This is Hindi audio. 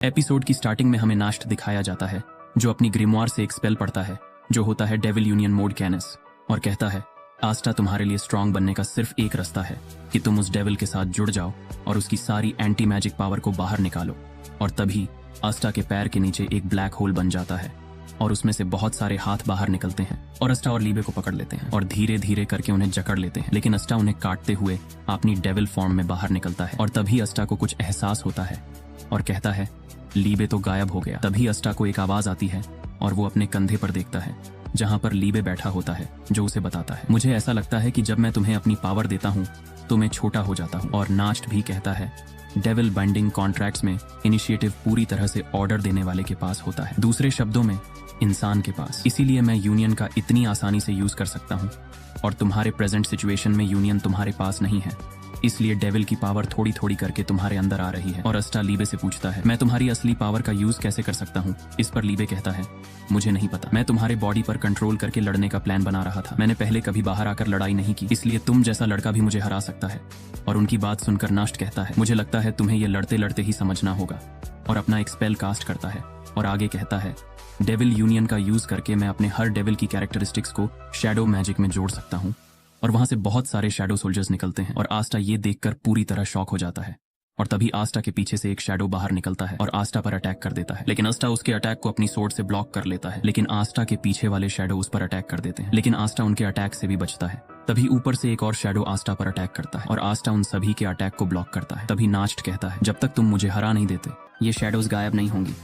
एपिसोड की स्टार्टिंग में हमें नाश्त दिखाया जाता है जो अपनी ग्रिमवार से एक स्पेल पढ़ता है जो होता है डेविल यूनियन मोड कैनस और कहता है आस्टा तुम्हारे लिए स्ट्रांग बनने का सिर्फ एक रास्ता है कि तुम उस डेविल के साथ जुड़ जाओ और उसकी सारी एंटी मैजिक पावर को बाहर निकालो। और तभी आस्टा के पैर के नीचे एक ब्लैक होल बन जाता है और उसमें से बहुत सारे हाथ बाहर निकलते हैं और अस्टा और लीबे को पकड़ लेते हैं और धीरे धीरे करके उन्हें जकड़ लेते हैं। लेकिन अस्टा उन्हें काटते हुए अपनी डेविल फॉर्म में बाहर निकलता है और तभी अस्टा को कुछ एहसास होता है और कहता है लीबे तो गायब हो गया। तभी अस्टा को एक आवाज आती है और वो अपने कंधे पर देखता है जहां पर लीबे बैठा होता है जो उसे बताता है मुझे ऐसा लगता है कि जब मैं तुम्हें अपनी पावर देता हूं तो मैं छोटा हो जाता हूं। और नास्ट भी कहता है डेविल बाइंडिंग कॉन्ट्रैक्ट्स में इनिशिएटिव पूरी तरह से ऑर्डर देने वाले के पास होता है, दूसरे शब्दों में इंसान के पास। इसीलिए मैं यूनियन का इतनी आसानी से यूज कर सकता हूं और तुम्हारे प्रेजेंट सिचुएशन में यूनियन तुम्हारे पास नहीं है, इसलिए डेविल की पावर थोड़ी थोड़ी करके तुम्हारे अंदर आ रही है। और अस्टा लीबे से पूछता है मैं तुम्हारी असली पावर का यूज कैसे कर सकता हूँ। इस पर लीबे कहता है मुझे नहीं पता, मैं तुम्हारे बॉडी पर कंट्रोल करके लड़ने का प्लान बना रहा था। मैंने पहले कभी बाहर आकर लड़ाई नहीं की, इसलिए तुम जैसा लड़का भी मुझे हरा सकता है। और उनकी बात सुनकर नास्ट कहता है मुझे लगता है तुम्हें यह लड़ते लड़ते ही समझना होगा और अपना एक स्पेल कास्ट करता है और आगे कहता है डेविल यूनियन का यूज करके मैं अपने हर डेविल की कैरेक्टरिस्टिक्स को शैडो मैजिक में जोड़ सकता हूँ। और वहां से बहुत सारे शैडो सोल्जर्स निकलते हैं और आस्टा ये देखकर पूरी तरह शॉक हो जाता है। और तभी आस्टा के पीछे से एक शैडो बाहर निकलता है और आस्टा पर अटैक कर देता है, लेकिन आस्टा उसके अटैक को अपनी सोर्ड से ब्लॉक कर लेता है। लेकिन आस्टा के पीछे वाले शैडो उस पर अटैक कर देते हैं, लेकिन आस्टा उनके अटैक से भी बचता है। तभी ऊपर से एक और शैडो आस्टा पर अटैक करता है और आस्टा उन सभी के अटैक को ब्लॉक करता है। तभी नास्ट कहता है जब तक तुम मुझे हरा नहीं देते ये शैडोज गायब नहीं होंगी।